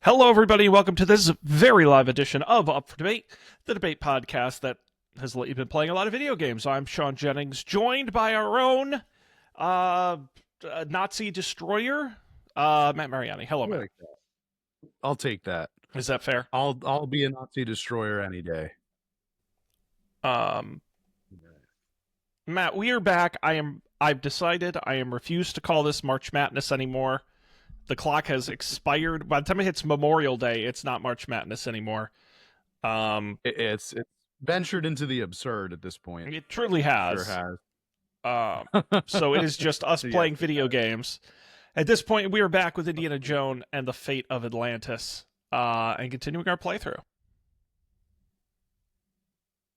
Hello, everybody. Welcome to this very live edition of Up for Debate, the debate podcast that has lately been playing a lot of video games. I'm Sean Jennings, joined by our own Nazi destroyer, Matt Mariani. Hello, Matt. I'll take that. Is that fair? I'll be a Nazi destroyer any day. Matt, we are back. I've decided I am refused to call this March Madness anymore. The clock has expired. By the time it hits Memorial Day, it's not March Madness anymore. It's ventured into the absurd at this point. It truly has. Sure has. So it is just us playing video games. At this point, we are back with Indiana Jones and the Fate of Atlantis, and continuing our playthrough.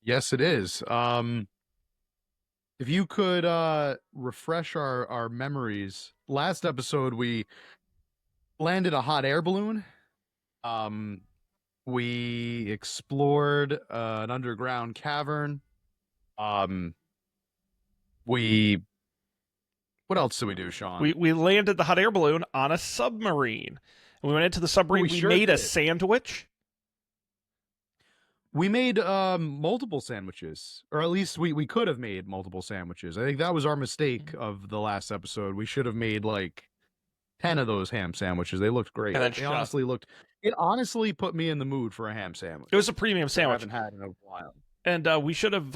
Yes, it is. If you could refresh our memories, last episode we landed a hot air balloon. We explored an underground cavern. What else did we do, Sean? We landed the hot air balloon on a submarine. And we went into the submarine. We made a sandwich. We made multiple sandwiches, or at least we could have made multiple sandwiches. I think that was our mistake of the last episode. We should have made like 10 of those ham sandwiches. They looked great. It honestly put me in the mood for a ham sandwich. It was a premium sandwich. I haven't had in a while. And we should have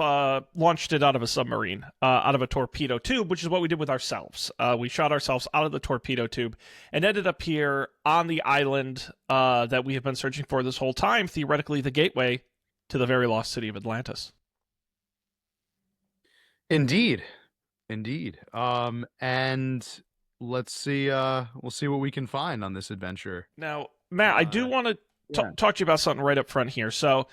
launched it out of a submarine, out of a torpedo tube, which is what we did with ourselves. We shot ourselves out of the torpedo tube and ended up here on the island that we have been searching for this whole time, theoretically the gateway to the very lost city of Atlantis. Indeed. And let's see, we'll see what we can find on this adventure. Now, Matt, I do want to talk to you about something right up front here. So,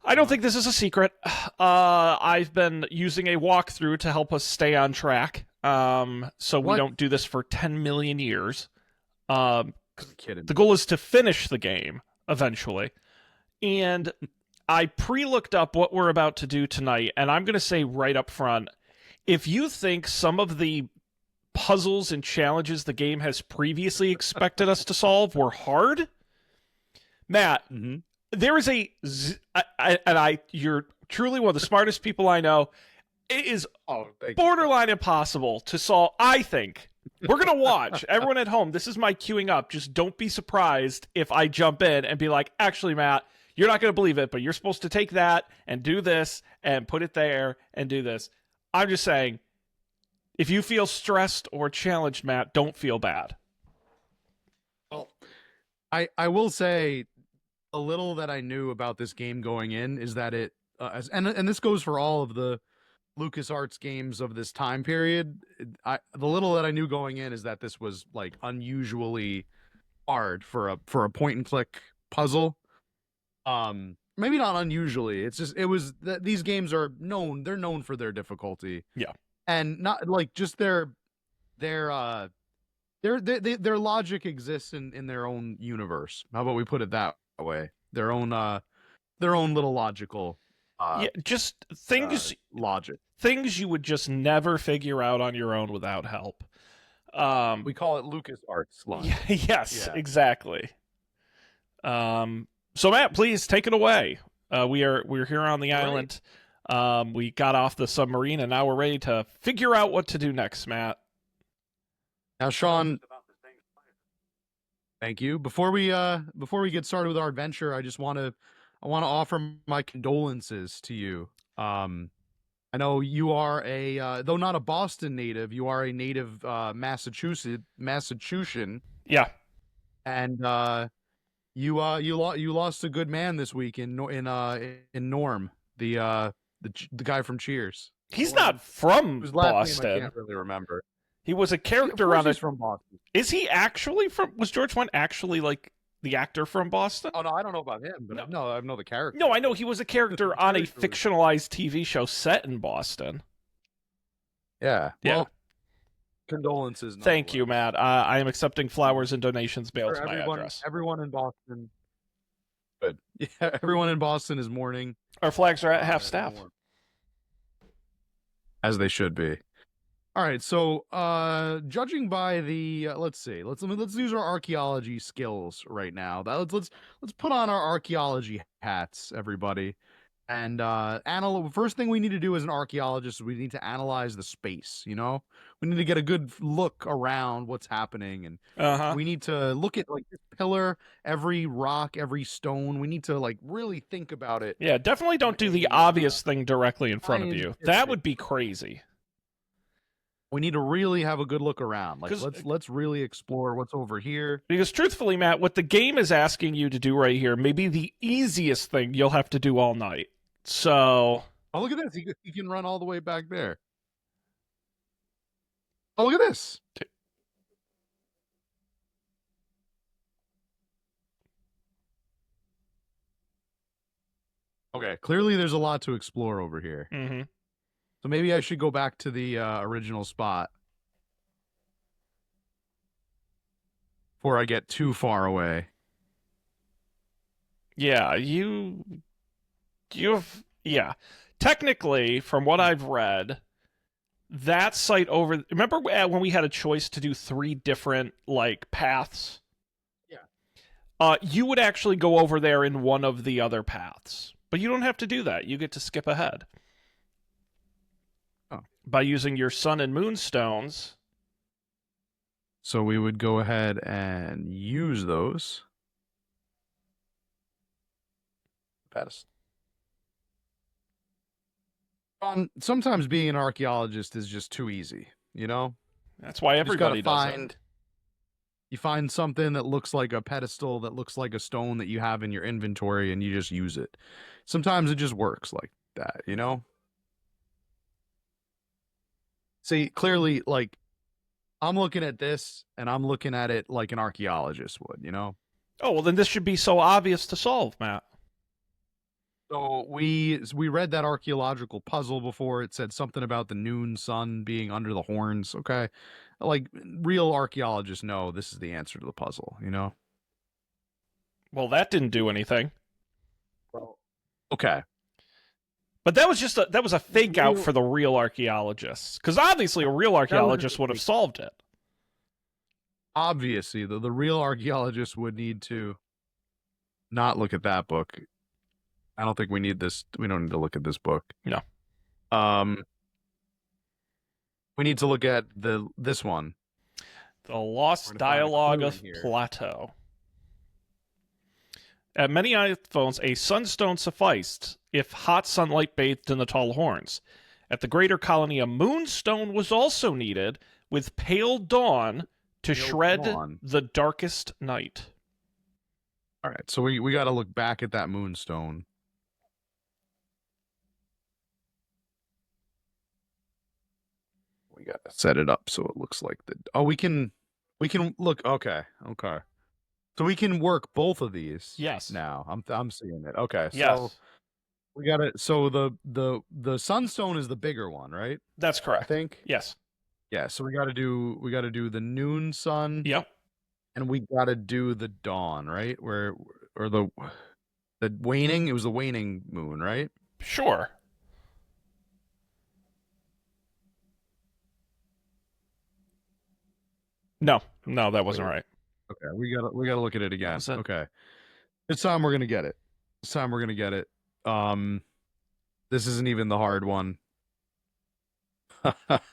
I don't think this is a secret. I've been using a walkthrough to help us stay on track, so we don't do this for 10 million years. The goal is to finish the game, eventually. And I pre-looked up what we're about to do tonight, and I'm going to say right up front, if you think some of the puzzles and challenges the game has previously expected us to solve were hard, Matt, there is you're truly one of the smartest people I know. It is borderline impossible to solve, I think. We're going to watch. Everyone at home, this is my queuing up. Just don't be surprised if I jump in and be like, actually, Matt, you're not going to believe it, but you're supposed to take that and do this and put it there and do this. I'm just saying, if you feel stressed or challenged, Matt, don't feel bad. Well, I will say a little that I knew about this game going in is that it, and this goes for all of the LucasArts games of this time period. The little that I knew going in is that this was like unusually hard for a point and click puzzle. Maybe not unusually. It's just these games are known. They're known for their difficulty. Yeah, and not like just their logic exists in their own universe. How about we put it that way? Their own little logical. Just things logic. Things you would just never figure out on your own without help. We call it LucasArts logic. Yes, yeah. Exactly. So Matt, please take it away. We're here on the island. We got off the submarine and now we're ready to figure out what to do next, Matt. Now, Sean, thank you. Before we get started with our adventure, I want to offer my condolences to you. I know you are though not a Boston native, you are a native Massachusettsian. Yeah. And you lost a good man this week in Norm, the guy from Cheers. He's not from Boston. I can't really remember. He was a character on it. He's from Boston. Is he actually from? Was George Wendt actually like the actor from Boston? Oh no, I don't know about him, but no, I know the character. No, I know he was a character on a fictionalized TV show set in Boston. Yeah. Yeah. Well, condolences. Thank you, Matt. I am accepting flowers and donations mailed to my address. Everyone in Boston. Good. Yeah, everyone in Boston is mourning. Our flags are at half staff. As they should be. All right, so judging by the let's see, let's use our archaeology skills right now. Let's put on our archaeology hats, everybody. And first thing we need to do as an archaeologist is we need to analyze the space, you know? We need to get a good look around what's happening, and Uh-huh. we need to look at like this pillar, every rock, every stone. We need to like really think about it. Yeah, definitely don't do the in a, obvious thing directly in front of you. That scientific would be crazy. We need to really have a good look around. Like 'Cause- let's really explore what's over here. Because truthfully, Matt, what the game is asking you to do right here may be the easiest thing you'll have to do all night. So, Oh, look at this. He can run all the way back there. Oh, look at this. Okay, clearly there's a lot to explore over here. mm-hmm. So maybe I should go back to the original spot before I get too far away. Yeah, yeah. Technically, from what I've read, that site over. Remember when we had a choice to do 3 different like paths? Yeah. You would actually go over there in one of the other paths, but you don't have to do that. You get to skip ahead. Oh. By using your sun and moon stones. So we would go ahead and use those. Sometimes being an archaeologist is just too easy, you know? That's why everybody does it. You find something that looks like a pedestal, that looks like a stone that you have in your inventory, and you just use it. Sometimes it just works like that, you know? See, clearly, like, I'm looking at this, and I'm looking at it like an archaeologist would, you know? Oh, well, then this should be so obvious to solve, Matt. So we read that archaeological puzzle before. It said something about the noon sun being under the horns. Okay, like real archaeologists know this is the answer to the puzzle. You know. Well, that didn't do anything. Well, okay. But that was just a fake out for the real archaeologists, because obviously a real archaeologist would have solved it. Obviously, the real archaeologist would need to not look at that book. I don't think we need this. We don't need to look at this book. No. We need to look at this one. The Lost Dialogue of Plato. At many iPhones, a sunstone sufficed if hot sunlight bathed in the tall horns. At the greater colony, a moonstone was also needed, with pale dawn to shred the darkest night. All right, so we got to look back at that moonstone. We got to set it up so it looks like the. Oh, we can look. Okay. So we can work both of these. Yes. Now I'm seeing it. Okay. Yes. So we got it. So the sunstone is the bigger one, right? That's correct. I think. Yes. Yeah. So we got to do the noon sun. Yep. And we got to do the dawn, right? Or the waning. It was the waning moon, right? Sure. No, that wasn't right. Okay, we gotta look at it again. Okay, this time we're gonna get it. This isn't even the hard one. No, come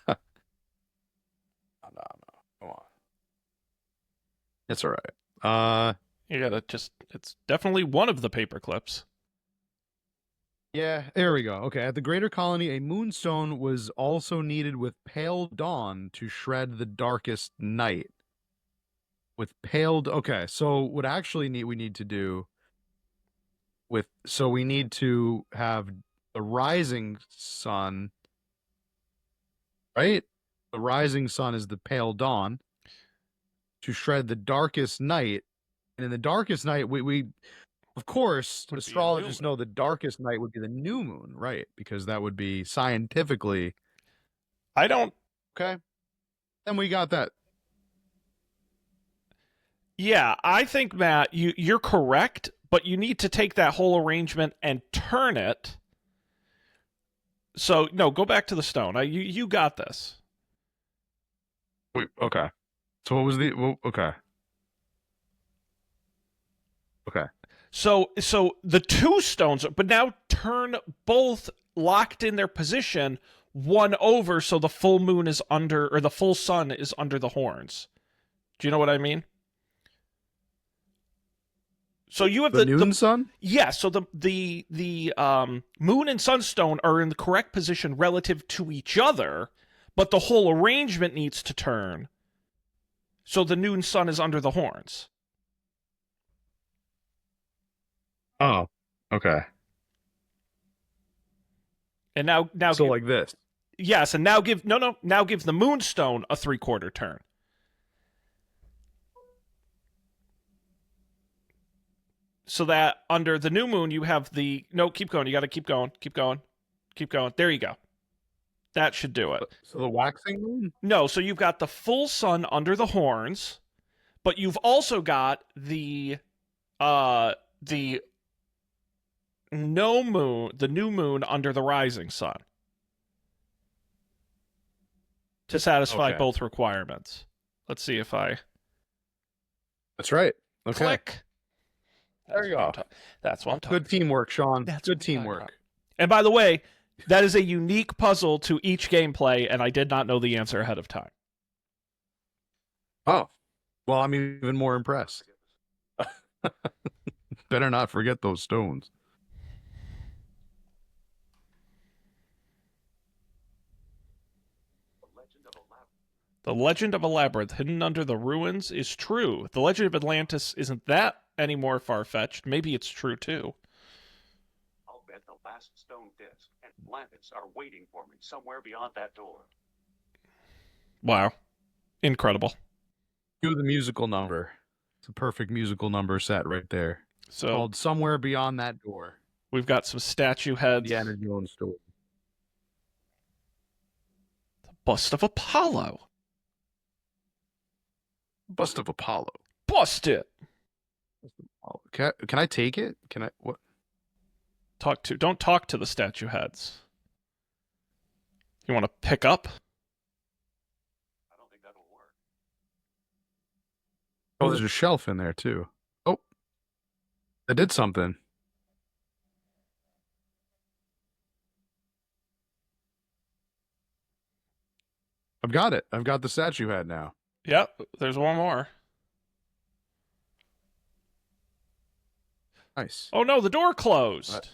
on. It's all right. You gotta it's definitely one of the paper clips. Yeah, there we go. Okay, at the greater colony, a moonstone was also needed with pale dawn to shred the darkest night. Okay, so what actually we need to do we need to have the rising sun, right? The rising sun is the pale dawn to shred the darkest night. And in the darkest night, we of course, astrologers know the darkest night would be the new moon, right? Because that would be scientifically. Okay. Then we got that. Yeah, I think, Matt, you're correct, but you need to take that whole arrangement and turn it. So, no, go back to the stone. You got this. Wait, okay. So what was the? Well, okay. Okay. So the two stones, but now turn both locked in their position, one over, so the full moon is under, or the full sun is under the horns. Do you know what I mean? So you have The noon sun? yeah. So the moon and sunstone are in the correct position relative to each other, but the whole arrangement needs to turn. So the noon sun is under the horns. Oh. Okay. And now So like this. yes, and now give now give the moonstone a 3/4 turn. So that under the new moon you have the keep going. You got to keep going, keep going, keep going. There you go. That should do it. So the waxing moon? No, so you've got the full sun under the horns, but you've also got the no moon, the new moon under the rising sun to satisfy both requirements. Let's see if I That's right. Okay. click. There you go. That's what I'm talking. Good teamwork, Sean. That's good teamwork. And by the way, that is a unique puzzle to each gameplay, and I did not know the answer ahead of time. Oh. Well, I'm even more impressed. Better not forget those stones. The legend of a labyrinth hidden under the ruins is true. The legend of Atlantis isn't that any more far-fetched. Maybe it's true, too. I'll bet the last stone disc and Atlantis are waiting for me somewhere beyond that door. Wow. Incredible. Do the musical number. It's a perfect musical number set right there. So called Somewhere Beyond That Door. We've got some statue heads. The Indiana Jones story. The bust of Apollo. Bust of Apollo. Bust it. Can I take it? Can I what? Don't talk to the statue heads. You want to pick up? I don't think that'll work. Oh, there's a shelf in there too. Oh, I did something. I've got it. I've got the statue head now. Yep, there's one more. Nice. Oh no, the door closed. What?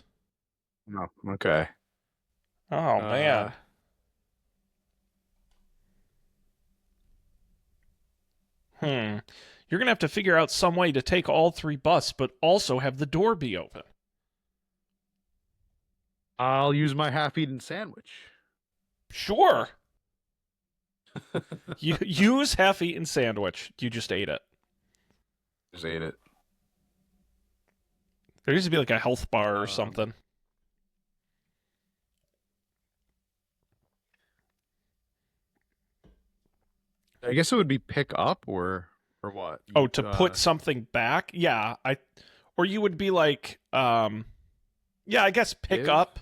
No, okay. Oh man. You're gonna have to figure out some way to take all 3 busts, but also have the door be open. I'll use my half-eaten sandwich. Sure. You use half-eaten sandwich. You just ate it. Just ate it. There used to be like a health bar or something. I guess it would be pick up or what? Oh, to put something back? Yeah, or you would be like yeah, I guess pick up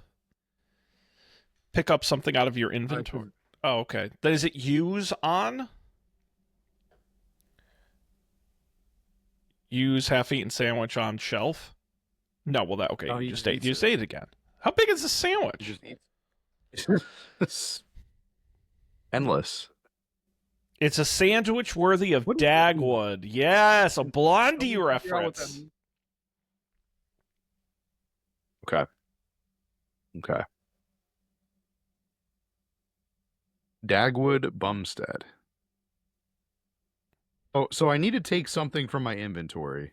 something out of your inventory. Oh, okay. Then is it use on? Use half-eaten sandwich on shelf? No, well that okay. Oh, you just ate it again. How big is the sandwich? It's endless. It's a sandwich worthy of Dagwood. Yes, a Blondie reference. Okay. Dagwood Bumstead. Oh, so I need to take something from my inventory.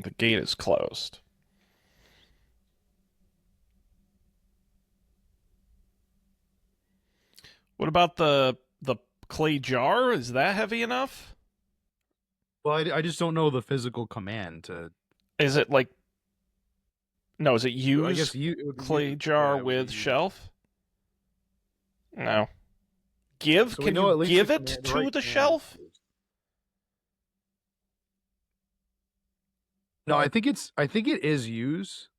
The gate is closed. What about the clay jar? Is that heavy enough? Well, I just don't know the physical command to... Is it like... No, is it I use guess it would be clay used. jar Yeah, it would be with used. shelf? No. Give? So we Can know you at least give the it command- to right the command is shelf? used. No, I think it is use.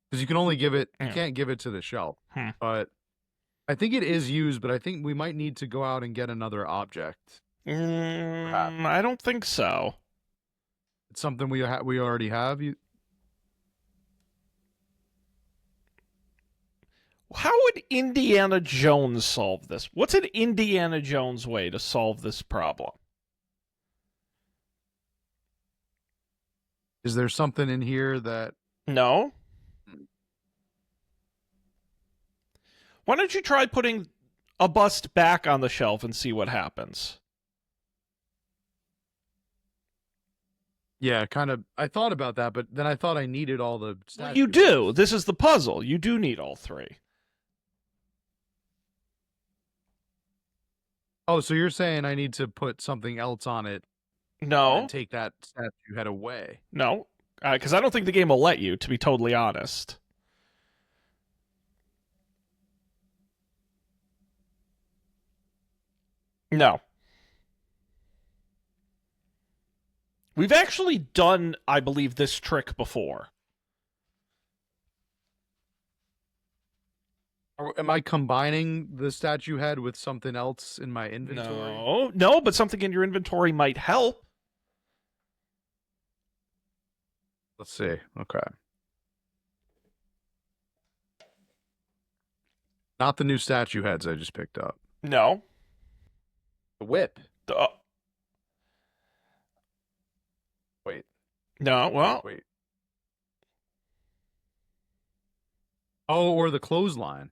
Because you can only give it, you Yeah. can't give it to the shelf. Hmm. But I think it is used, but I think we might need to go out and get another object. I don't think so. It's something we already have. How would Indiana Jones solve this? What's an Indiana Jones way to solve this problem? Is there something in here that... No? Why don't you try putting a bust back on the shelf and see what happens? Yeah, kind of. I thought about that, but then I thought I needed all the statues. Well, you do. This is the puzzle. You do need all three. Oh, so you're saying I need to put something else on it No. and take that statue head away? No. Because I don't think the game will let you, to be totally honest. No. We've actually done, I believe, this trick before. Am I combining the statue head with something else in my inventory? No, but something in your inventory might help. Let's see. Okay. Not the new statue heads I just picked up. No. The whip. Wait. No, well. Wait. Oh, or the clothesline.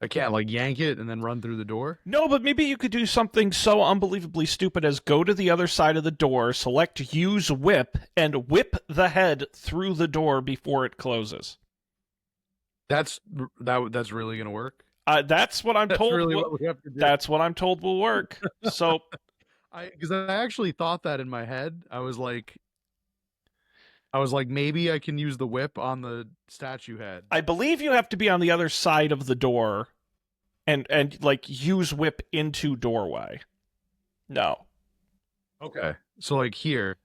I can't like yank it and then run through the door? No, but maybe you could do something so unbelievably stupid as go to the other side of the door, select use whip, and whip the head through the door before it closes. That's really gonna work? That's what I'm That's told. really what we have to do. That's what I'm told will work. So, because I actually thought that in my head. I was like, maybe I can use the whip on the statue head. I believe you have to be on the other side of the door, and like use whip into doorway. No. Okay, so like here.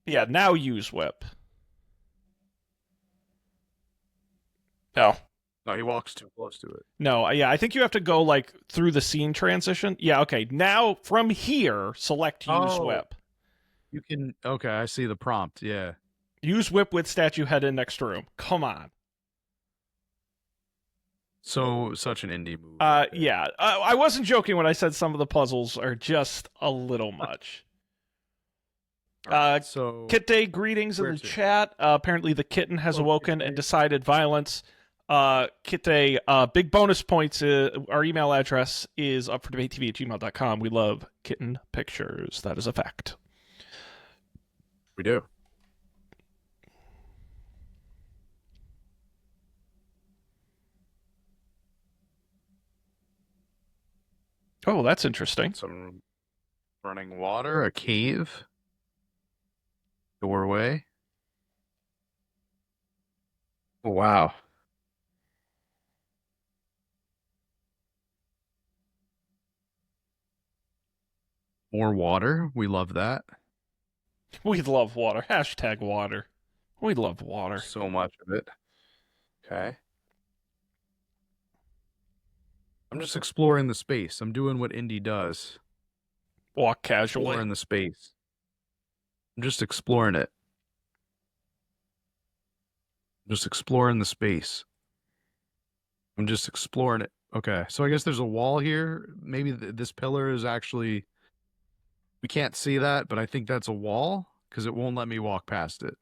Yeah, now use whip. No. No, he walks too close to it. No, yeah, I think you have to go like through the scene transition. Yeah, okay. Now from here, select use whip. You can. Okay, I see the prompt. Yeah. Use whip with statue head in next room. Come on. So such an indie move. Yeah. I wasn't joking when I said some of the puzzles are just a little much. So Kit Day greetings in the chat. Apparently the kitten has awoken and decided violence. Kit Day, big bonus points. Our email address is upfordebatetv@gmail.com. We love kitten pictures. That is a fact. We do. Oh, that's interesting. Some running water, a cave, doorway. Oh, wow. More water. We love that. We love water. Hashtag water. We love water. So much of it. Okay. I'm just exploring the space. I'm doing what indie does. Walk casually. Exploring the space. I'm just exploring it. Just exploring the space. I'm just exploring it. Okay, so I guess there's a wall here. Maybe this pillar is actually... We can't see that, but I think that's a wall because it won't let me walk past it.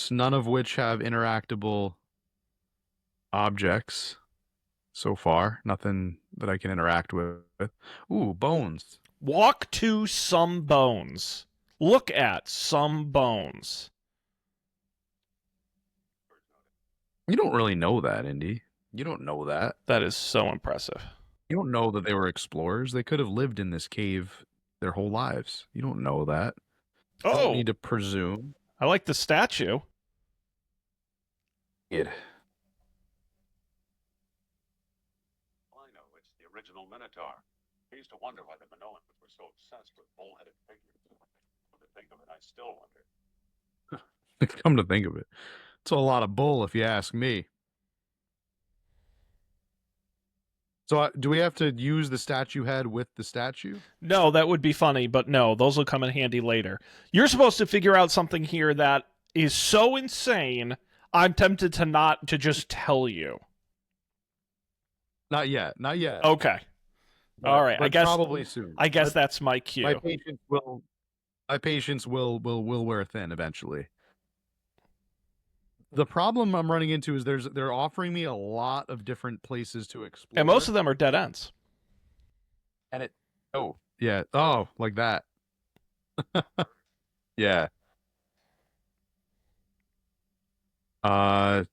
None of which have interactable objects so far. Nothing that I can interact with. Ooh, bones. Walk to some bones. Look at some bones. You don't really know that, Indy. You don't know that. That is so impressive. You don't know that they were explorers. They could have lived in this cave their whole lives. You don't know that. You don't need to presume. I like the statue. It. Well, I know, it's the original Minotaur. I used to wonder why the Minoans were so obsessed with bull-headed figures. Come to think of it, I still wonder. Come to think of it, it's a lot of bull, if you ask me. So, do we have to use the statue head with the statue? No, that would be funny, but no, those will come in handy later. You're supposed to figure out something here that is so insane, I'm tempted to just tell you. Not yet. Not yet. Okay. All right. But I guess probably soon. I guess that's my cue. My patience will wear thin eventually. The problem I'm running into is they're offering me a lot of different places to explore. And most of them are dead ends. And like that. Yeah. I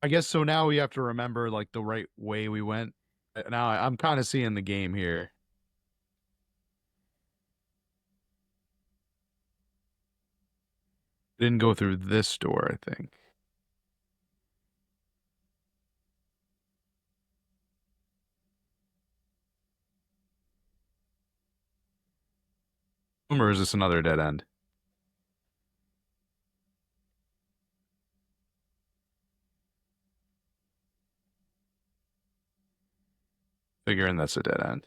guess so. Now we have to remember like the right way we went. Now I'm kind of seeing the game here. Didn't go through this door, I think. Or is this another dead end? Figuring that's a dead end.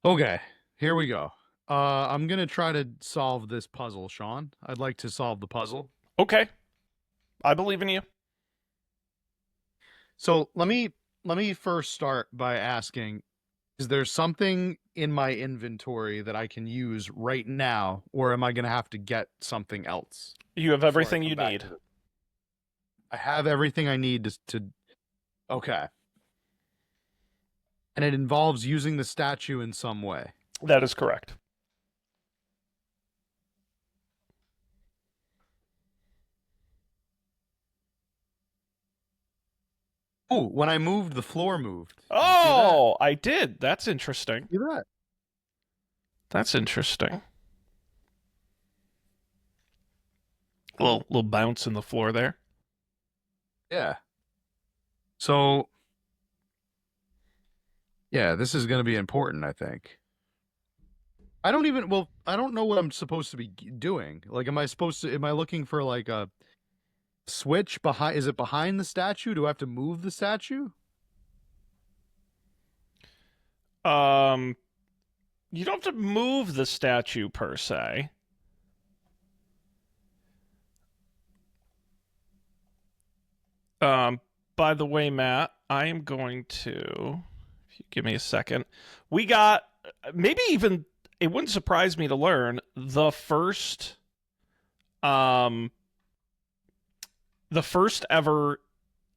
Okay, here we go. I'm gonna try to solve this puzzle, Sean. I'd like to solve the puzzle. Okay. I believe in you. So let me first start by asking, is there something in my inventory that I can use right now, or am I gonna have to get something else? You have everything you need. I have everything I need to... Okay. And it involves using the statue in some way. That is correct. Oh, when I moved, the floor moved. Oh, I did. That's interesting. See that? That's interesting. Little bounce in the floor there. Yeah. So, yeah, this is going to be important, I think. I don't know what I'm supposed to be doing. Like, am I looking for like a switch behind? Is it behind the statue? Do I have to move the statue? You don't have to move the statue per se. By the way, Matt, I am going to, if you give me a second, we got, maybe even, it wouldn't surprise me to learn, the first ever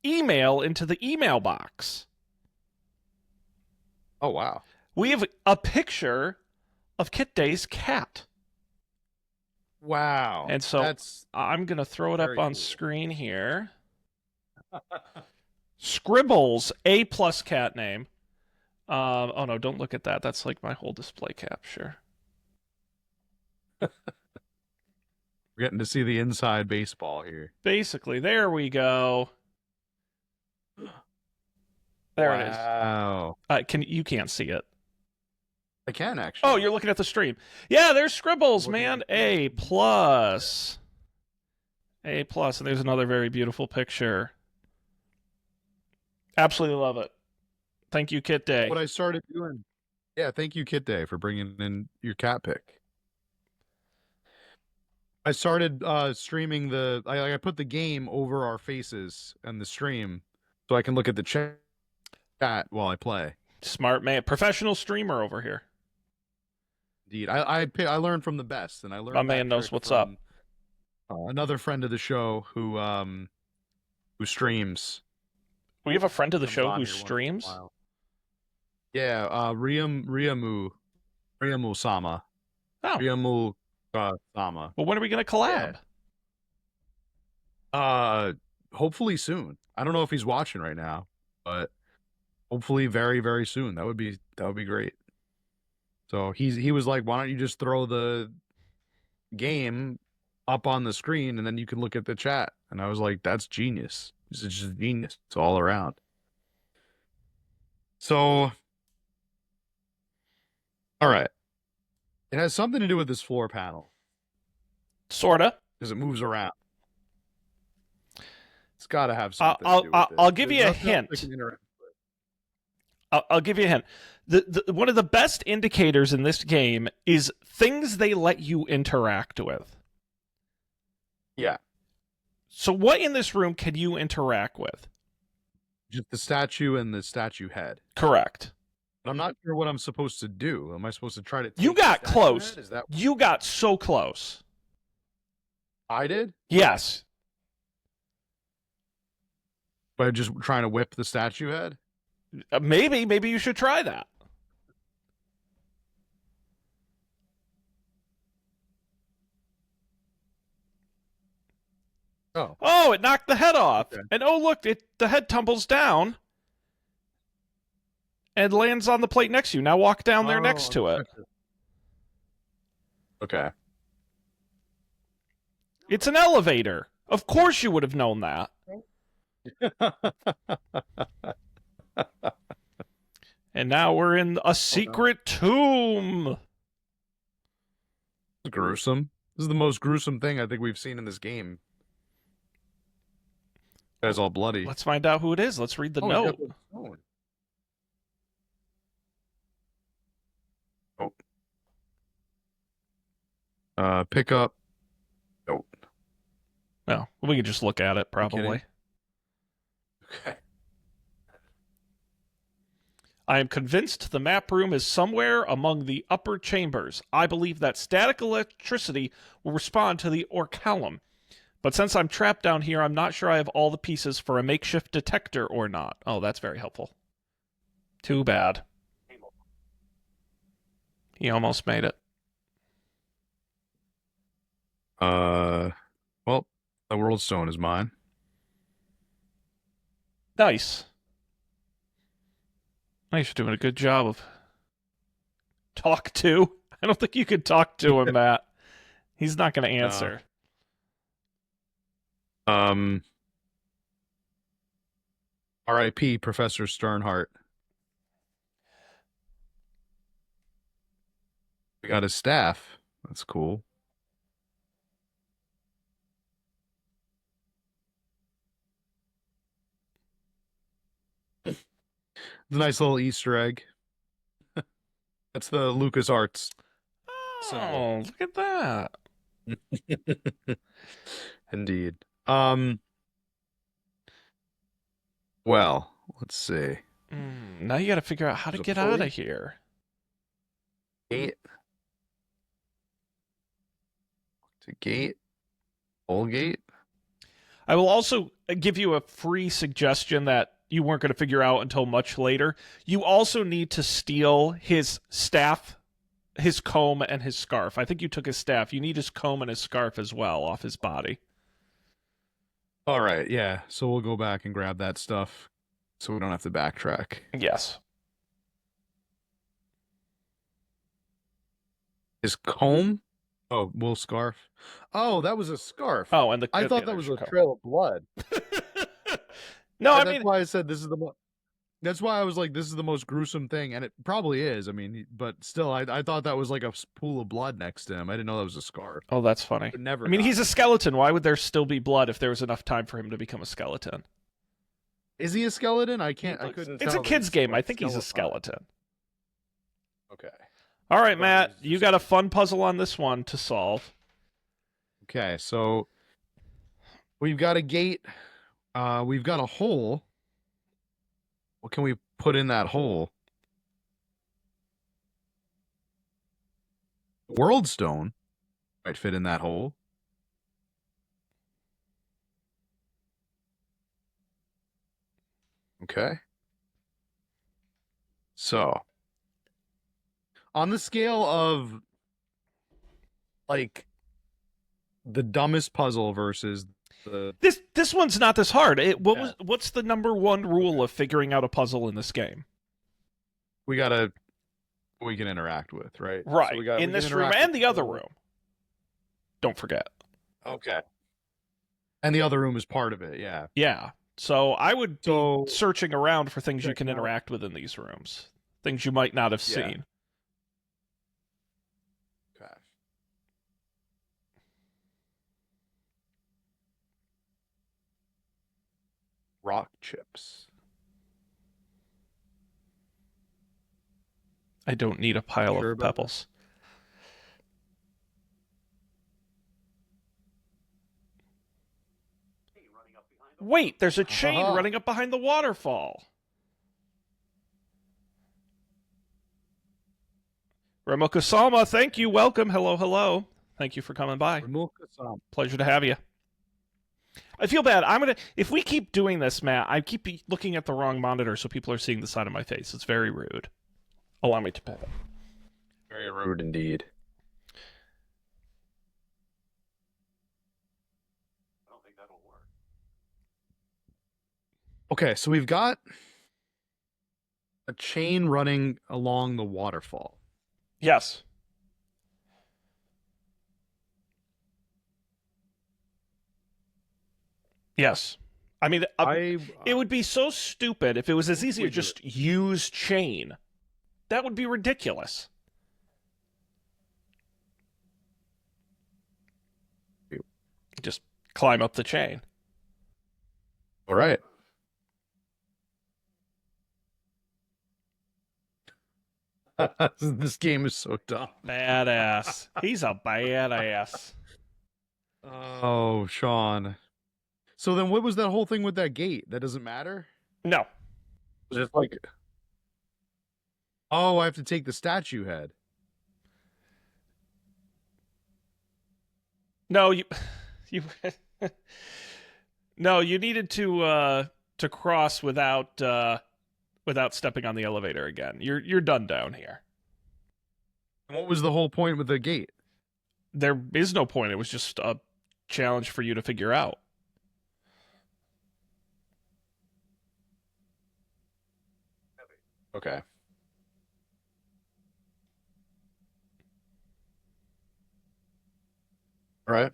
email into the email box. Oh, wow. We have a picture of Kit Day's cat. Wow. And so that's I'm going to throw it up on cool. screen here. Scribbles, A+ cat name. Oh no, don't look at that. That's like my whole display capture. We're getting to see the inside baseball here. Basically, there we go. There it is. Wow. You can't see it. I can actually. Oh, you're looking at the stream. Yeah, there's Scribbles, man. A+. A+, and there's another very beautiful picture. Absolutely love it. Thank you, Kit Day. What I started doing. Yeah, thank you, Kit Day, for bringing in your cat pick. I started streaming I put the game over our faces and the stream so I can look at the chat while I play. Smart man. Professional streamer over here. Indeed. I learned from the best, and I learned My man knows what's up. Another friend of the show who who streams. We have a friend of the Comes show on who here once in a streams. while. Yeah, Ryamu-sama. Oh, Ryamu-sama. well, when are we going to collab? Hopefully soon. I don't know if he's watching right now, but hopefully very, very soon. That would be great. So he was like, why don't you just throw the game up on the screen and then you can look at the chat? And I was like, that's genius. This is just genius. It's all around. So, all right. It has something to do with this floor panel. Sorta. Because it moves around. It's got to have something to do with this. I'll give you a hint. I'll give you a hint. One of the best indicators in this game is things they let you interact with. Yeah. So what in this room can you interact with? Just the statue and the statue head. Correct. But I'm not sure what I'm supposed to do. Am I supposed to try to take You got the statue close. head? Is that You got so close. I did? Yes. By just trying to whip the statue head? Maybe you should try that. Oh, it knocked the head off. Okay. And oh, look, the head tumbles down and lands on the plate next to you. Now walk down there next to it. Okay. It's an elevator. Of course you would have known that. And now we're in a secret tomb. Gruesome. This is the most gruesome thing I think we've seen in this game. Guy's all bloody. Let's find out who it is. Let's read the note. Pick up. Note. Well, we can just look at it, probably. Okay. I am convinced the map room is somewhere among the upper chambers. I believe that static electricity will respond to the orcalum. But since I'm trapped down here, I'm not sure I have all the pieces for a makeshift detector or not. Oh, that's very helpful. Too bad. He almost made it. Well, the world stone is mine. Nice. Nice, you're doing a good job of talk to. I don't think you could talk to him, Matt. He's not going to answer. R.I.P. Professor Sternhart. We got his staff. That's cool. It's a nice little Easter egg. That's the LucasArts. Oh, look at that. Indeed. Well, let's see. Now you got to figure out how to There's a get pulley. out of here. Gate. To gate. Whole gate. I will also give you a free suggestion that you weren't going to figure out until much later. You also need to steal his staff, his comb, and his scarf. I think you took his staff. You need his comb and his scarf as well off his body. All right, yeah. So we'll go back and grab that stuff so we don't have to backtrack. Yes. His comb? Oh, wool scarf. Oh, that was a scarf. Oh, and I thought that was a comb. trail of blood. No, I That's mean, why I said this is the That's why I was like, this is the most gruesome thing, and it probably is. I mean, but still, I thought that was like a pool of blood next to him. I didn't know that was a scarf. oh, that's funny. But never. I mean, got he's it. a skeleton. Why would there still be blood if there was enough time for him to become a skeleton? Is he a skeleton? I couldn't. It's tell a kid's He's game. like I think he's a skeleton. Okay. All right, Oh, Matt, he's you got a fun puzzle on this one to solve. Okay, so we've got a gate. We've got a hole. What can we put in that hole? World stone might fit in that hole. Okay. So, on the scale of like the dumbest puzzle versus the This one's not this hard. What's the number one rule of figuring out a puzzle in this game? we can interact with, right? Right. So In this room and the other room. Don't forget. Okay. And the other room is part of it, yeah. Yeah. So I would be So searching around for things you can checking out- interact with in these rooms. Things you might not have Yeah. seen. Okay. Rock chips. I don't need a pile Sure of about pebbles. Wait, there's a chain Uh-huh. running up behind the waterfall. Remokusama, thank you. Welcome. Hello, hello. Thank you for coming by. Pleasure to have you. I feel bad. If we keep doing this, Matt, I keep looking at the wrong monitor so people are seeing the side of my face. It's very rude. Allow me to pet it. Very rude indeed. I don't think that'll work. Okay, so we've got a chain running along the waterfall. Yes. Yes. I mean, it would be so stupid if it was as easy to just use chain. That would be ridiculous. Just climb up the chain. All right. This game is so dumb. Badass. He's a badass. Oh, Sean. So then what was that whole thing with that gate? That doesn't matter? No. Just like, oh, I have to take the statue head. No, you No, you needed to cross without stepping on the elevator again. You're done down here. What was the whole point with the gate? There is no point. It was just a challenge for you to figure out. Okay. All right.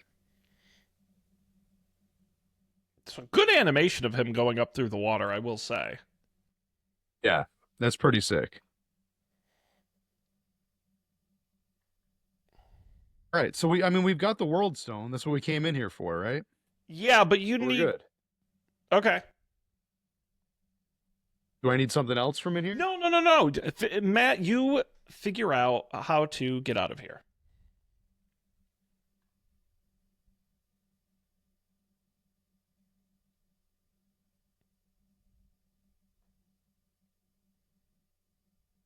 It's a good animation of him going up through the water, I will say. Yeah, that's pretty sick. All right, so we've got the world stone. That's what we came in here for, right? Yeah, but you We're need. good. Okay. Do I need something else from in here? No. Matt, you figure out how to get out of here.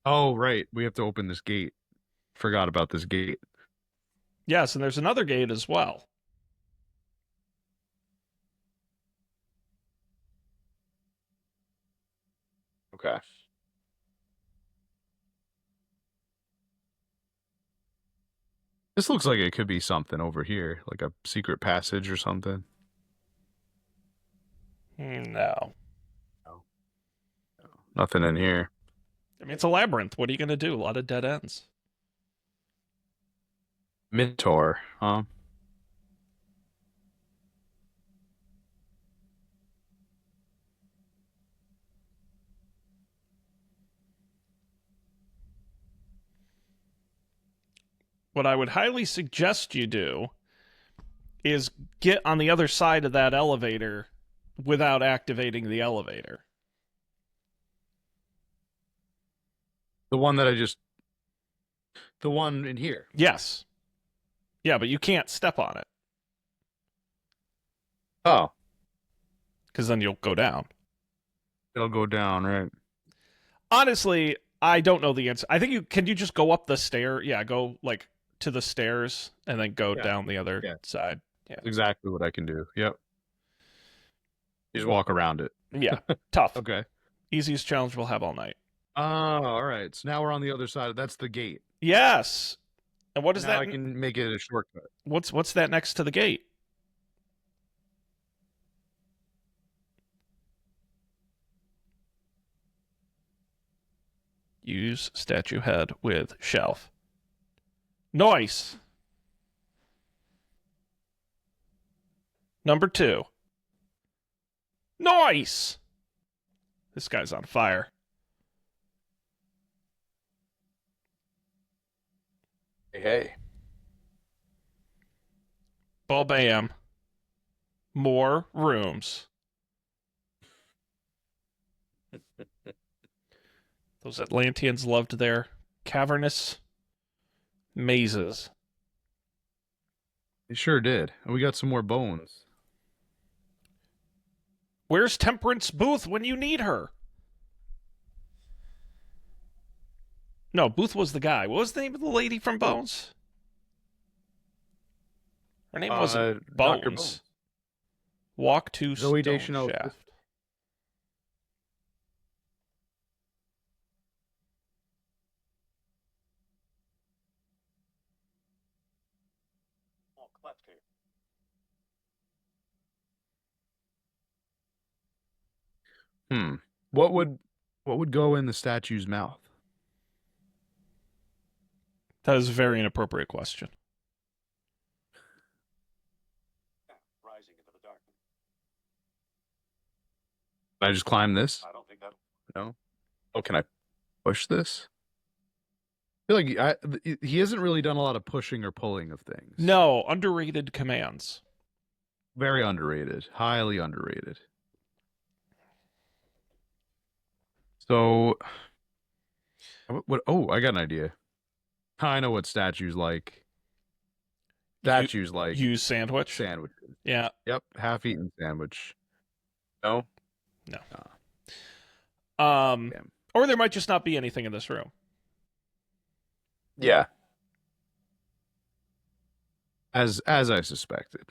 Oh, right. We have to open this gate. Forgot about this gate. Yes, and there's another gate as well. Okay. This looks like it could be something over here, like a secret passage or something. No. Nothing in here. I mean, it's a labyrinth. What are you going to do? A lot of dead ends. Minotaur, huh? What I would highly suggest you do is get on the other side of that elevator without activating the elevator. The one in here. Yes. Yeah, but you can't step on it. Oh. Because then you'll go down. It'll go down, right? Honestly, I don't know the answer. I think can you just go up the stair? Yeah, go like to the stairs and then go down the other side. Yeah. That's exactly what I can do. Yep. You just walk around it. Yeah. Tough. Okay. Easiest challenge we'll have all night. Oh, all right. So now we're on the other side. That's the gate. Yes. And what is now that? I can make it a shortcut. What's that next to the gate? Use statue head with shelf. Nice. Number 2. Nice. This guy's on fire. Hey. Ball bam. More rooms. Those Atlanteans loved their cavernous mazes. They sure did. And we got some more bones. Where's Temperance Booth when you need her? No, Booth was the guy. What was the name of the lady from Bones? Her name wasn't Dr. Bones. Walk to Zoe Stone Deschanel. Shaft. All cleft here. What would go in the statue's mouth? That is a very inappropriate question. Yeah, rising into the darkness. Can I just climb this? I don't think that. No. Oh, can I push this? I feel like he hasn't really done a lot of pushing or pulling of things. No, underrated commands. Very underrated. Highly underrated. So, what? Oh, I got an idea. I know what statues like. Statues like Use sandwich. sandwiches. Yeah. Yep, half-eaten sandwich. No. No. Damn. Or there might just not be anything in this room. Yeah. As I suspected.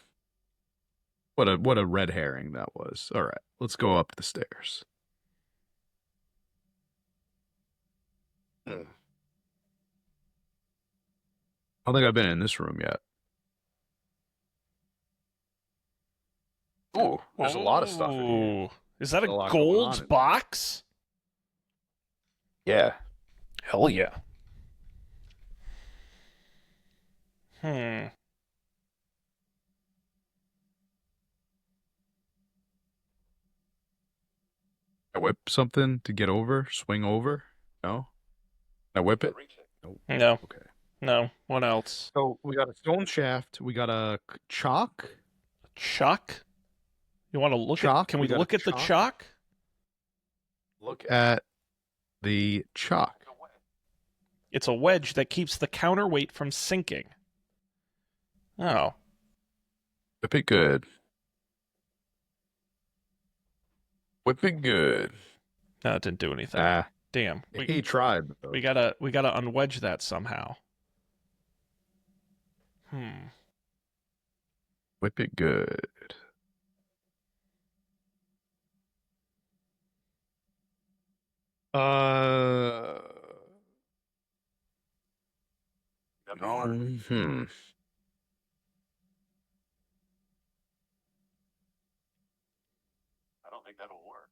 What a red herring that was. All right, let's go up the stairs. I don't think I've been in this room yet. Ooh, there's a lot of stuff in here. Ooh. Is that a There's a lot going on gold in there. box? Yeah. Hell yeah. Hmm. I whip something to get over, swing over. No. I whip it. Reach it. No. Okay. No. What else? So we got a stone shaft. We got a chalk. Chalk? You want to look Chalk? at? Can We we got a look at the chalk? chalk? Look at the chalk. It's a wedge that keeps the counterweight from sinking. Oh. Whip it good. Whip it good. No, it didn't do anything. Ah, Damn. he tried. Though. We gotta unwedge that somehow. Whip it good. That'd be No. hard. I don't think that'll work.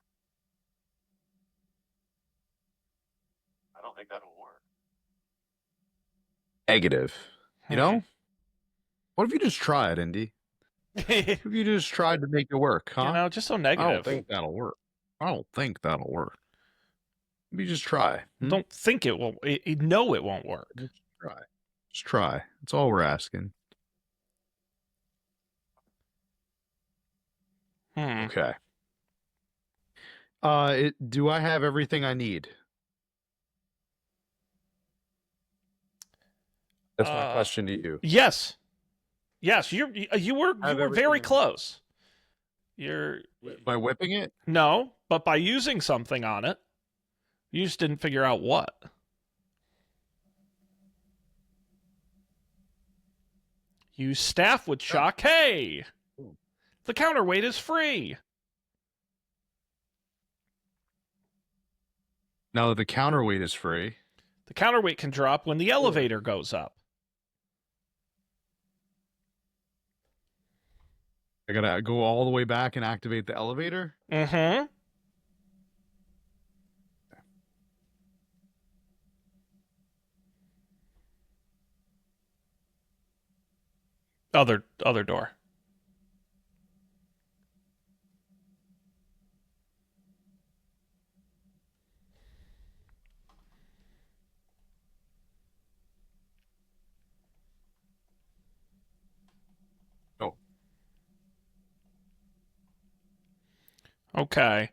I don't think that'll work. Negative. You know? What if you just tried, Indy? What if you just tried to make it work, huh? You know, just so I negative. don't think that'll work. I don't think that'll work. Maybe just try. Don't think it won't. No, it won't work. Just try. Just try. That's all we're asking. Okay. Do I have everything I need? That's my question to you. Yes. Yes, you were I have very everything. close. You're By whipping it? no, but by using something on it, you just didn't figure out what. Use staff with shock. Hey, the counterweight is free. Now that the counterweight is free. The counterweight can drop when the elevator goes up. I gotta go all the way back and activate the elevator? Mm-hmm. Other door. Oh. Okay.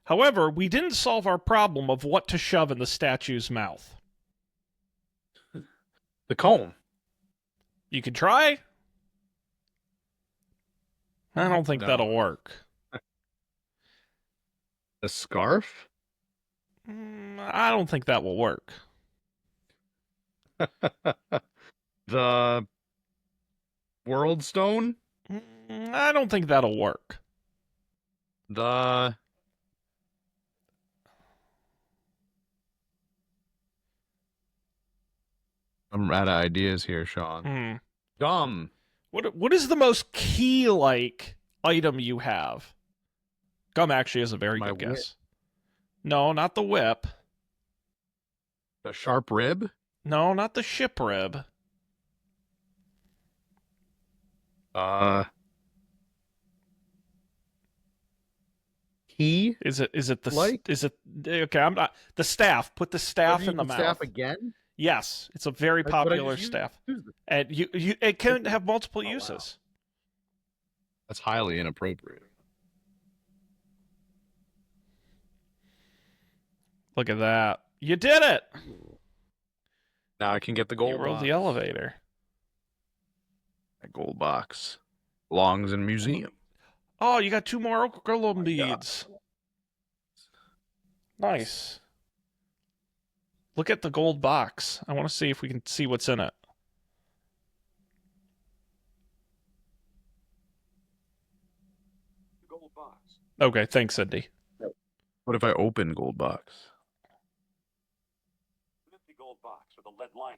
However, we didn't solve our problem of what to shove in the statue's mouth. The comb. You could try. I don't think No. that'll work. The scarf? I don't think that will work. The world stone? I don't think that'll work. I'm out of ideas here, Sean. Gum. What is the most key-like item you have? Gum actually is a very My good whip. guess. No, not the whip. The sharp rib? No, not the ship rib. Key? Is it the Like? is it okay, I'm not the staff. Put the staff in the mouth. Staff again? Yes, it's a very But I popular just staff. used it. And it can have multiple wow. uses. That's highly inappropriate. Look at that. You did it. Now I can get the You gold rode box. the elevator. That gold box belongs in a museum. Oh, you got 2 more Okrillum my beads. Nice. Look at the gold box. I want to see if we can see what's in it. Gold box. Okay, thanks, Cindy. What if I open gold box? An empty gold box with a lead lining.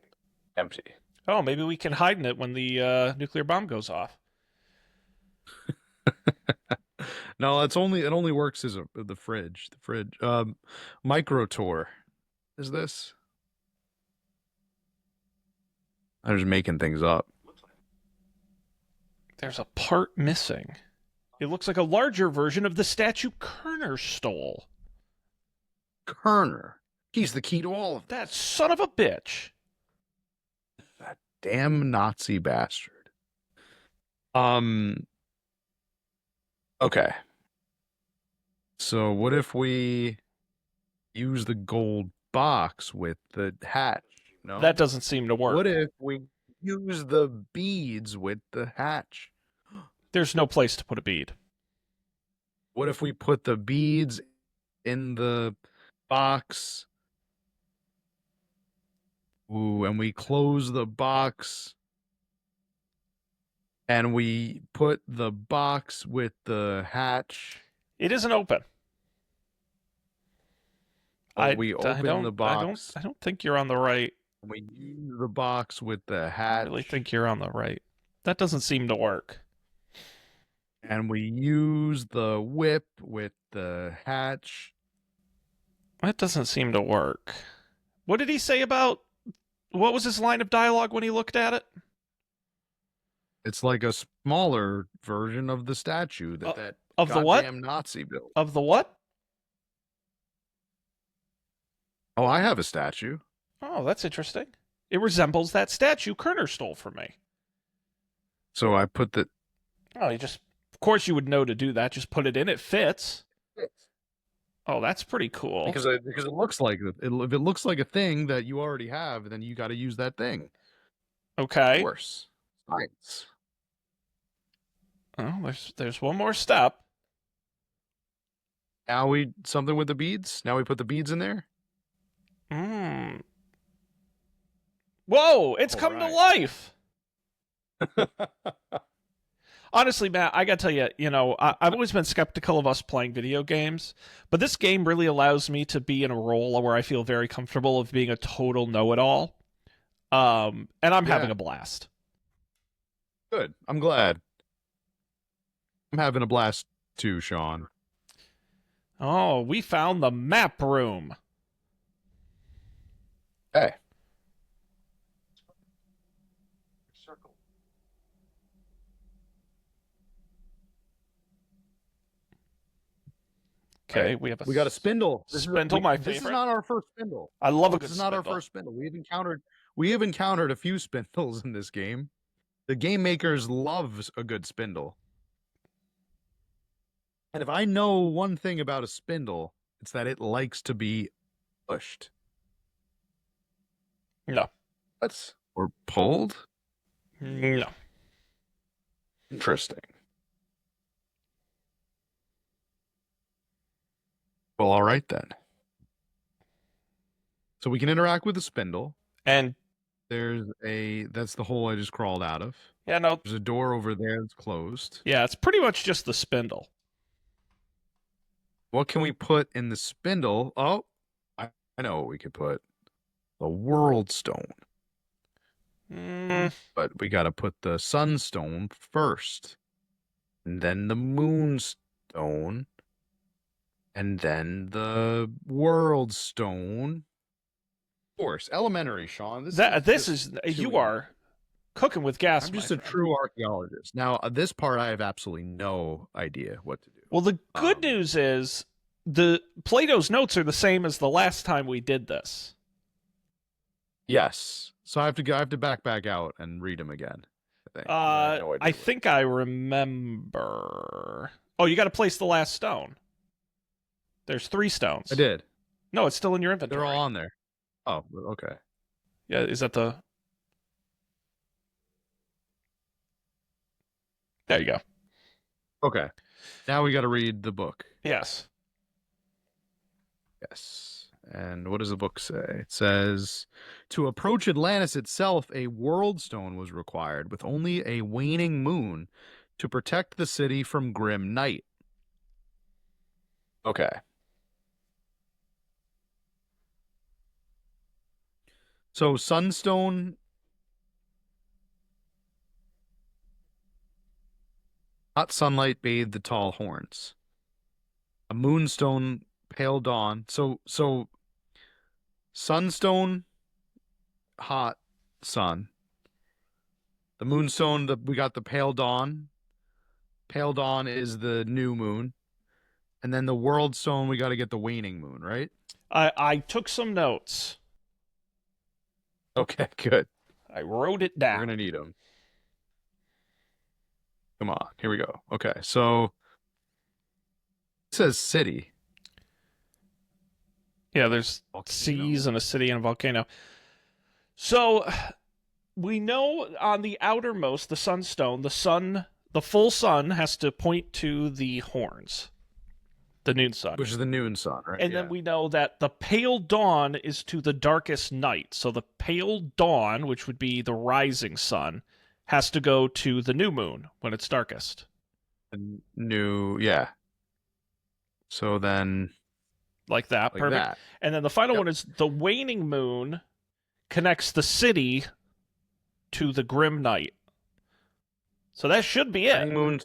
Empty. Oh, maybe we can hide in it when the nuclear bomb goes off. No, it only works as the fridge. The fridge. Micro tour. Is this? I'm just making things up. Looks like There's a part missing. It looks like a larger version of the statue Kerner stole. Kerner. He's the key to all of That son of a bitch. that damn Nazi bastard. Okay. So what if we use the gold box with the hatch? No. That doesn't seem to work. What if we use the beads with the hatch? There's no place to put a bead. What if we put the beads in the box? Ooh, and we close the box. And we put the box with the hatch. It isn't open. We open the box. I don't think you're on the right. We use the box with the I hatch. really think you're on the right. That doesn't seem to work. And we use the whip with the hatch. That doesn't seem to work. What did he say about... What was his line of dialogue when he looked at it? It's like a smaller version of the statue that Of the what? goddamn Nazi built. Of the what? Oh, I have a statue. Oh, that's interesting. It resembles that statue Kerner stole from me. So I put the... Oh, you just... Of course you would know to do that. Just put it in. It fits. Oh, that's pretty cool. Because it looks like... If it looks like a thing that you already have, then you got to use that thing. Okay. Of course. Science. Oh, there's one more step. Now something with the beads? Now we put the beads in there? Whoa, it's come to life. Honestly, Matt, I gotta tell you, I've always been skeptical of us playing video games, but this game really allows me to be in a role where I feel very comfortable of being a total know-it-all. And I'm having Yeah. a blast. Good. I'm glad. I'm having a blast too, Sean. Oh, we found the map room. Hey. Circle. Okay, Right. we have We got a spindle. Spindle, my This is favorite. not our first spindle. I love a good This is not our spindle. first spindle. We have encountered a few spindles in this game. The game makers love a good spindle. And if I know one thing about a spindle, it's that it likes to be pushed. No. Or pulled? No. Interesting. Well, all right then. So we can interact with the spindle. And that's the hole I just crawled out of. yeah, no. There's a door over there that's closed. Yeah, it's pretty much just the spindle. What can we put in the spindle? Oh, I know what we could put. The world stone. But we got to put the sunstone first. And then the moonstone. And then the world stone. Of course, elementary, Sean. You are cooking with gas. I'm just my a friend. true archaeologist. Now, this part I have absolutely no idea what to do. Well, the good news is the Plato's notes are the same as the last time we did this. Yes. So I have to back out and read them again. I think. I think I remember. Oh, you got to place the last stone. There's 3 stones. I did. No, it's still in your inventory. They're all on there. Oh, okay. Yeah, is that the... There you go. Okay. Now we got to read the book. Yes. Yes. And what does the book say? It says, to approach Atlantis itself, a world stone was required, with only a waning moon to protect the city from grim night. Okay. So sunstone... hot sunlight bathed the tall horns. A moonstone, pale dawn. So sunstone, hot sun. The moonstone, we got the pale dawn. Pale dawn is the new moon. And then the world stone, we got to get the waning moon, right? I took some notes. Okay, good. I wrote it down. We're going to need them. Come on, here we go. Okay, so it says city. Yeah, there's seas and a city and a volcano. So we know on the outermost, the sunstone, the full sun has to point to the horns, the noon sun. Which is the noon sun, right? And then we know that the pale dawn is to the darkest night. So the pale dawn, which would be the rising sun, has to go to the new moon when it's darkest. Yeah. So then... Like that, perfect. That. And then the final one is the waning moon connects the city to the grim night. So that should be it. Moon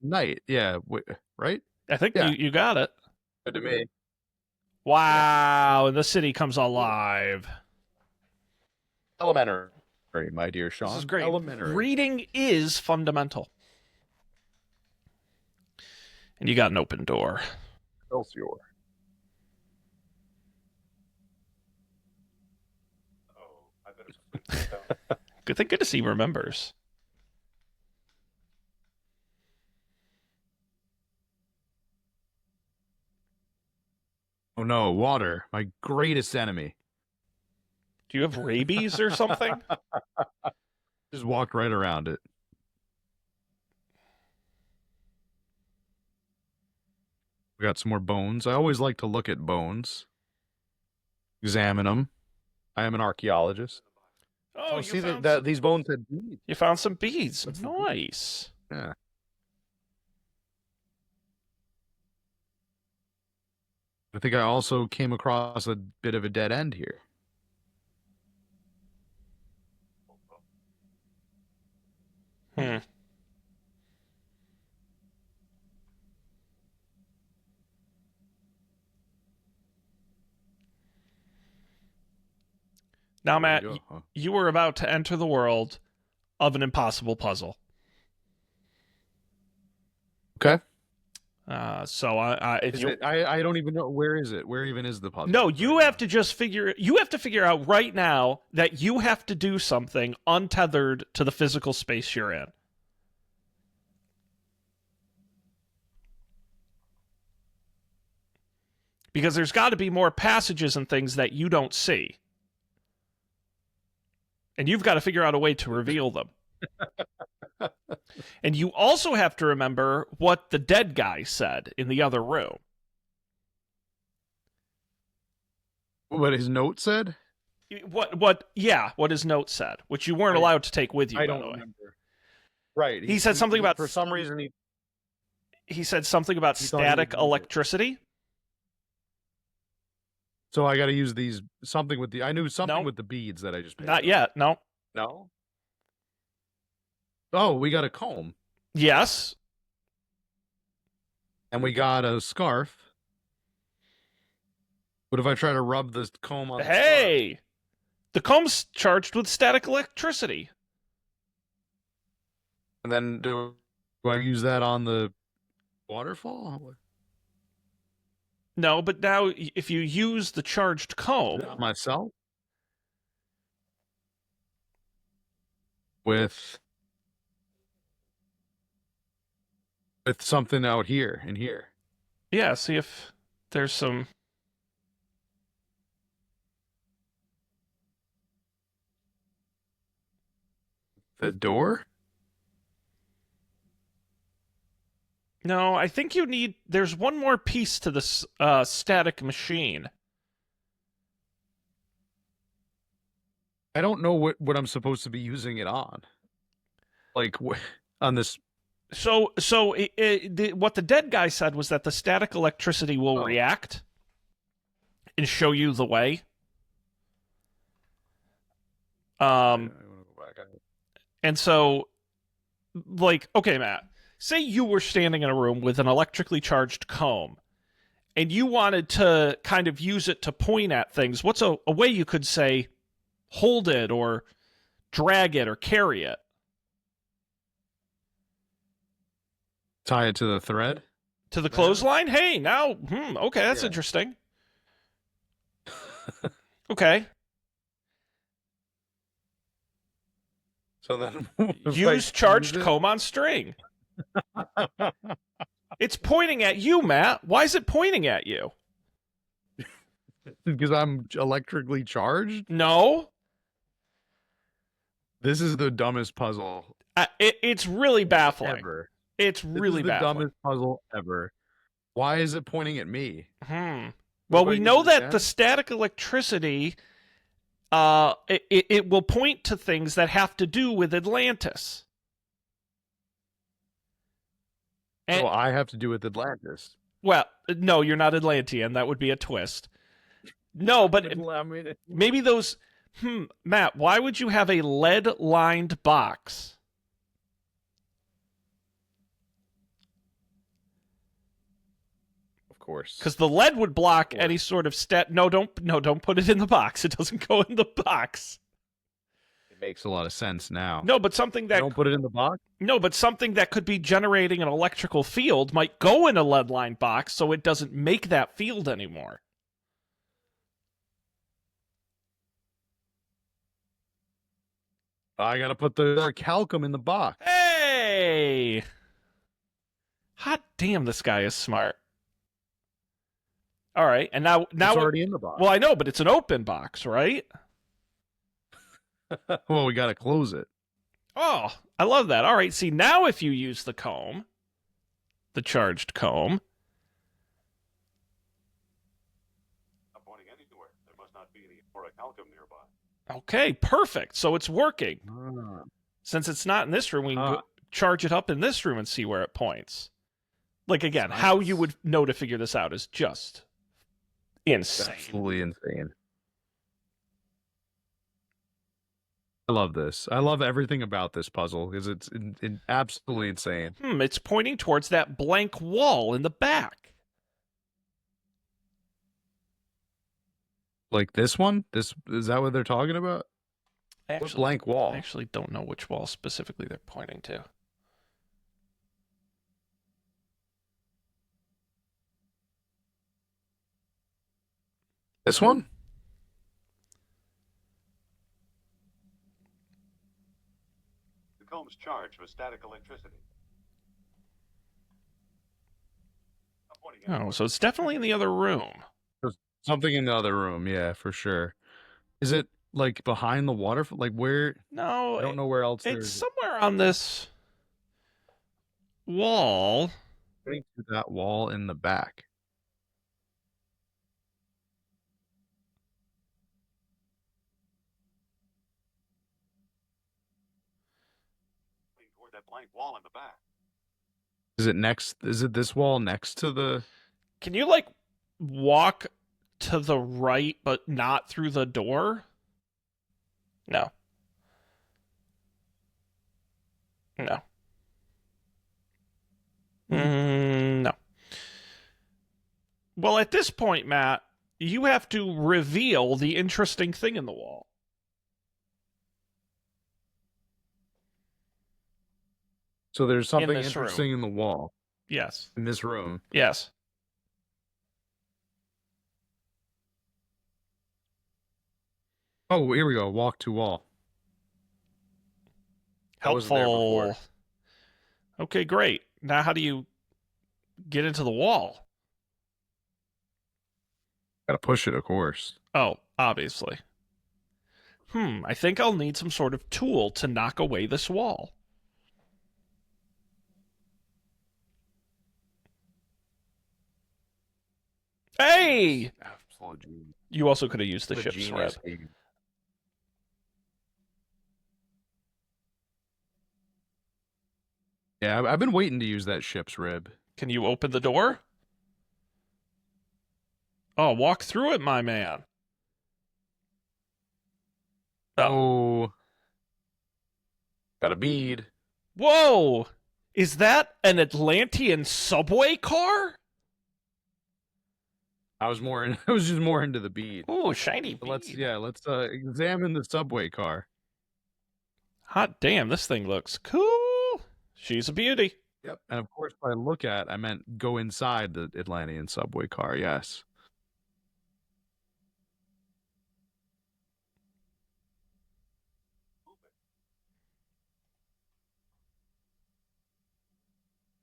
night, yeah, right? I think you got it. Good to me. Wow, and the city comes alive. Elementary, my dear Sean. This is great. Elementary. Reading is fundamental. And you got an open door. Excelsior. Oh, I better put this down. Good to see he remembers. Oh no, water, my greatest enemy. Do you have rabies or something? Just walked right around it. We got some more bones. I always like to look at bones. Examine them. I am an archaeologist. Oh, you see found that these bones had beads. you found some beads. That's Nice. Yeah. I think I also came across a bit of a dead end here. Hmm. Now, Where Matt, to go, huh? you were about to enter the world of an impossible puzzle. Okay. So if Is you it? I don't even know, where is it? Where even is the puzzle? no, you right have now? to just figure out right now that you have to do something untethered to the physical space you're in. Because there's got to be more passages and things that you don't see. And you've got to figure out a way to reveal them. And you also have to remember what the dead guy said in the other room. What his note said? What his note said, which you weren't allowed to take with you, I by don't the way. remember. Right. He said something about for some reason he said something about He thought he static would use it. electricity. So I got to use these I knew something No. with the beads that I just made. Not yet, no. No. Oh, we got a comb Yes. and we got a scarf. What if I try to rub this comb on? Hey! The comb's charged with static electricity. And then do I use that on the waterfall? No, but now if you use the charged comb, Myself? With something out here in here. yeah, see if there's some. The door? No, I think you need. There's one more piece to this static machine. I don't know what I'm supposed to be using it on. Like on this. So what the dead guy said was that the static electricity will react and show you the way. And so, like, okay, Matt, say you were standing in a room with an electrically charged comb, and you wanted to kind of use it to point at things. What's a way you could say, hold it or drag it or carry it? Tie it to the thread? To the clothesline? Hey, now, okay, that's Yeah. interesting. Okay. So then Use charged comb on string. It's pointing at you, Matt. Why is it pointing at you? Because I'm electrically charged? No. This is the dumbest puzzle It's really baffling. ever. It's really This is the baffling. dumbest puzzle ever. Why is it pointing at me? Well, we know that the static electricity, it will point to things that have to do with Atlantis. And, So I have to do with Atlantis. well, no, you're not Atlantean. That would be a twist. No, but maybe those... Matt, why would you have a lead-lined box? Of course. Because the lead would block any sort of No, don't put it in the box. It doesn't go in the box. It makes a lot of sense now. No, but something that... Don't put it in the box? No, but something that could be generating an electrical field might go in a lead-lined box so it doesn't make that field anymore. I gotta put the calcum in the box. Hey! Hot damn, this guy is smart. All right, and now It's already in the box. Well, I know, but it's an open box, right? Well, we gotta close it. Oh, I love that. All right, see, now if you use the comb, the charged comb... Not pointing anywhere. There must not be any orichalcum nearby. Okay, perfect. So it's working. Ah. Since it's not in this room, we can go charge it up in this room and see where it points. Like, again, Nice. how you would know to figure this out is just insane. Absolutely insane. I love this. I love everything about this puzzle because it's absolutely insane. It's pointing towards that blank wall in the back. Like this one? Is that what they're talking about? What blank wall? I actually don't know which wall specifically they're pointing to. This one? The comb's charged with static electricity. Oh, so it's definitely in the other room. There's something in the other room, yeah, for sure. Is it like behind the water? Like where? No, I don't know where else. It's somewhere on this wall. To that wall in the back. Toward that blank wall in the back. Is it next? Is it this wall next to the? Can you like walk to the right but not through the door? No. No. No. Well, at this point, Matt, you have to reveal the interesting thing in the wall. So there's something interesting in the wall. Yes. In this room. Yes. Oh, here we go. Walk to wall. Helpful. Okay, great. Now how do you get into the wall? Gotta push it, of course. Oh, obviously. I think I'll need some sort of tool to knock away this wall. Hey! You also could have used the ship's rep. Yeah, I've been waiting to use that ship's rib. Can you open the door? Oh, walk through it, my man. Oh. Got a bead. Whoa! Is that an Atlantean subway car? I was just more into the bead. Ooh, shiny bead. Let's examine the subway car. Hot damn, this thing looks cool. She's a beauty. Yep. And of course, by look at, I meant go inside the Atlantean subway car. Yes.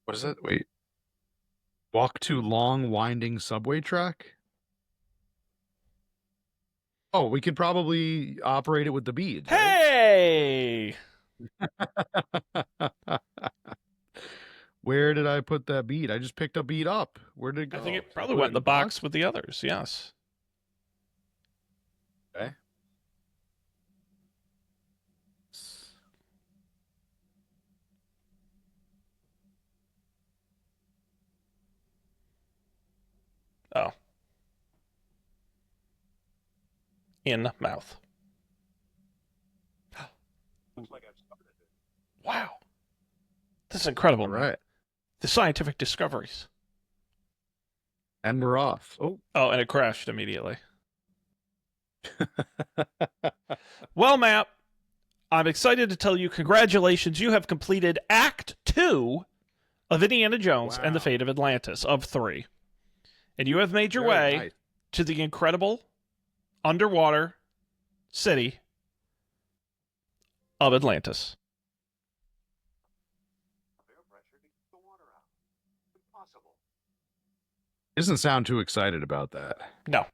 What is it? Wait. Walk to long, winding subway track? Oh, we could probably operate it with the bead. Hey! Right? Where did I put that bead? I just picked a bead up. Where did it go? I think it probably went in the box with the others, yes. Okay. Oh. In mouth. Wow. This is incredible. All right. The scientific discoveries. And we're off. Oh, and it crashed immediately. Well, Matt, I'm excited to tell you congratulations. You have completed Act 2 of Indiana Jones and the Fate of Atlantis of 3. And you have made your way to the incredible underwater city of Atlantis. Doesn't sound too excited about that. No.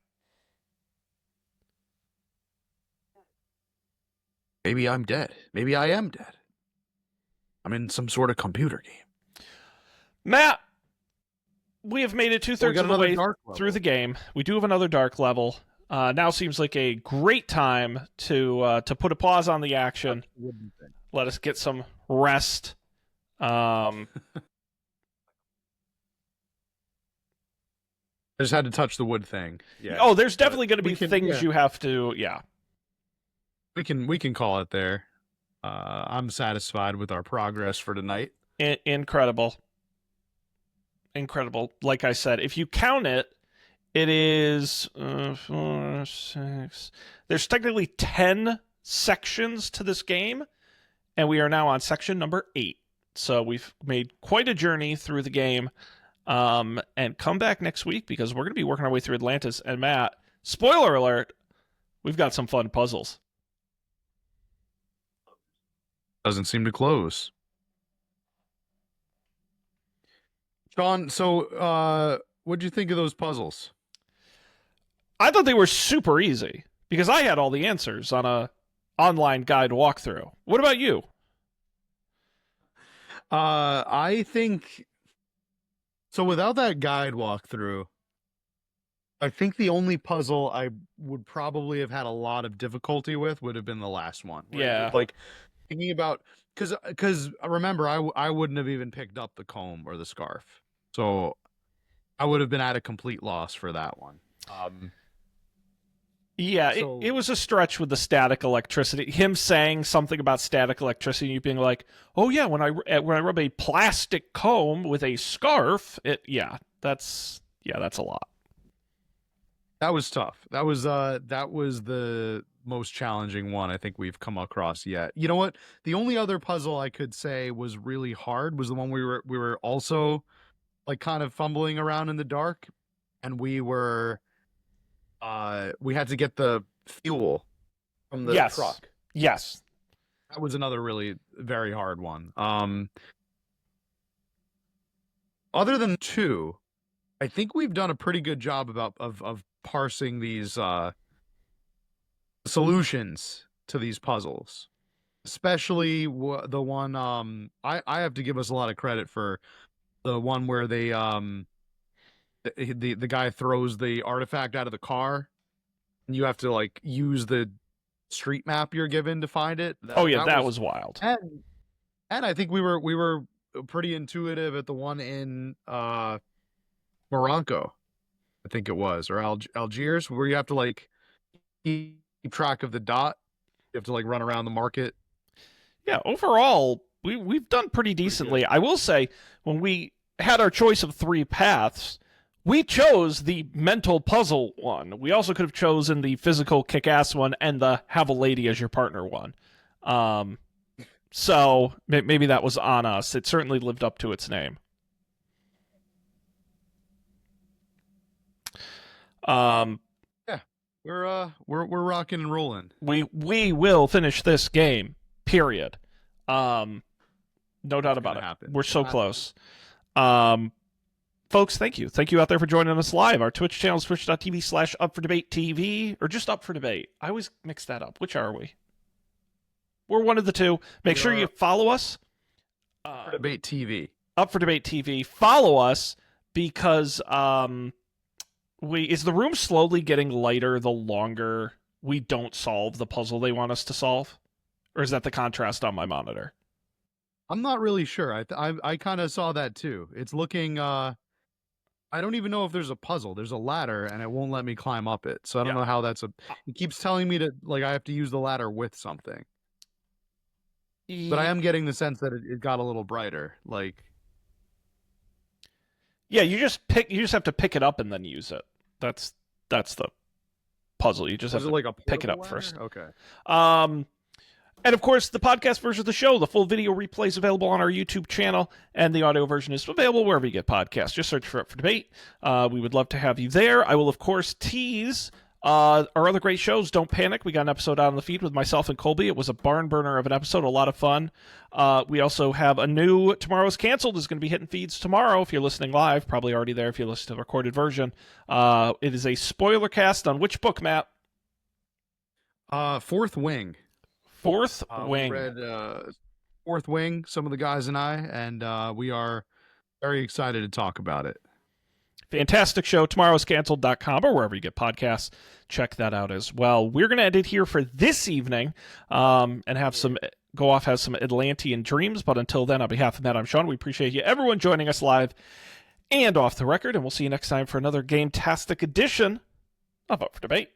Maybe I'm dead. Maybe I am dead. I'm in some sort of computer game. Matt, we have made it 2/3 of the way through the game. We do have another dark level. now seems like a great time to put a pause on the action. Let us get some rest. I just had to touch the wood thing. Yeah. Oh, there's definitely going to be things you have to. Yeah. We can call it there. I'm satisfied with our progress for tonight. Incredible. Like I said, if you count it, it is 4, 6. There's technically 10 sections to this game, and we are now on section number 8. So we've made quite a journey through the game. And come back next week because we're going to be working our way through Atlantis. And Matt, spoiler alert, we've got some fun puzzles. Doesn't seem to close. Sean, so what'd you think of those puzzles? I thought they were super easy because I had all the answers on a online guide walkthrough. What about you? I think so. Without that guide walkthrough, I think the only puzzle I would probably have had a lot of difficulty with would have been the last one. Right? Yeah. Like thinking about, because remember, I wouldn't have even picked up the comb or the scarf. So I would have been at a complete loss for that one. Yeah, it was a stretch with the static electricity. Him saying something about static electricity, you being like, "Oh yeah, when I rub a plastic comb with a scarf, that's a lot." That was tough. That was the most challenging one I think we've come across yet. You know what? The only other puzzle I could say was really hard was the one we were also like kind of fumbling around in the dark, and we had to get the fuel from the truck. Yes. That was another really very hard one. Other than 2, I think we've done a pretty good job of parsing these solutions to these puzzles. Especially the one I have to give us a lot of credit for the one where they the guy throws the artifact out of the car and you have to like use the street map you're given to find it. That was wild. And I think we were pretty intuitive at the one in Morocco, I think it was, or Algiers, where you have to like keep track of the dot. You have to like run around the market. Yeah, overall, we've done pretty decently. I will say, when we had our choice of 3 paths, we chose the mental puzzle one. We also could have chosen the physical kick-ass one and the have a lady as your partner one. So maybe that was on us. It certainly lived up to its name. Yeah, we're rocking and rolling. We will finish this game. Period. No doubt about it. Happen. We're so close. Folks, thank you. Thank you out there for joining us live. Our Twitch channel is twitch.tv/UpForDebate.TV, or just Up for Debate. I always mix that up. Which are we? We're one of the two. Make sure you follow us. Up for Debate TV. Up for Debate TV. Follow us because is the room slowly getting lighter the longer we don't solve the puzzle they want us to solve? Or is that the contrast on my monitor? I'm not really sure. I kind of saw that too. It's looking I don't even know if there's a puzzle. There's a ladder, and it won't let me climb up it. So I don't know how that's It keeps telling me to I have to use the ladder with something. But I am getting the sense that it got a little brighter. Yeah, you just have to pick it up and then use it. That's the puzzle. You just have to pick it up ladder? first. Okay. And of course, the podcast version of the show, the full video replay is available on our YouTube channel, and the audio version is available wherever you get podcasts. Just search for Up for Debate. We would love to have you there. I will, of course, tease our other great shows. Don't panic. We got an episode out on the feed with myself and Colby. It was a barn burner of an episode, a lot of fun. We also have a new Tomorrow's Canceled is going to be hitting feeds tomorrow. If you're listening live, probably already there if you listen to the recorded version. It is a spoiler cast on which book, Matt? Fourth Wing. Fourth Wing. We read Fourth Wing, some of the guys and I, and we are very excited to talk about it. fantastic show, tomorrowscanceled.com, or wherever you get podcasts. Check that out as well. We're going to end it here for this evening and have some Atlantean dreams. But until then, on behalf of Matt, I'm Sean. We appreciate you, everyone, joining us live and off the record. And we'll see you next time for another game-tastic edition of Up for Debate.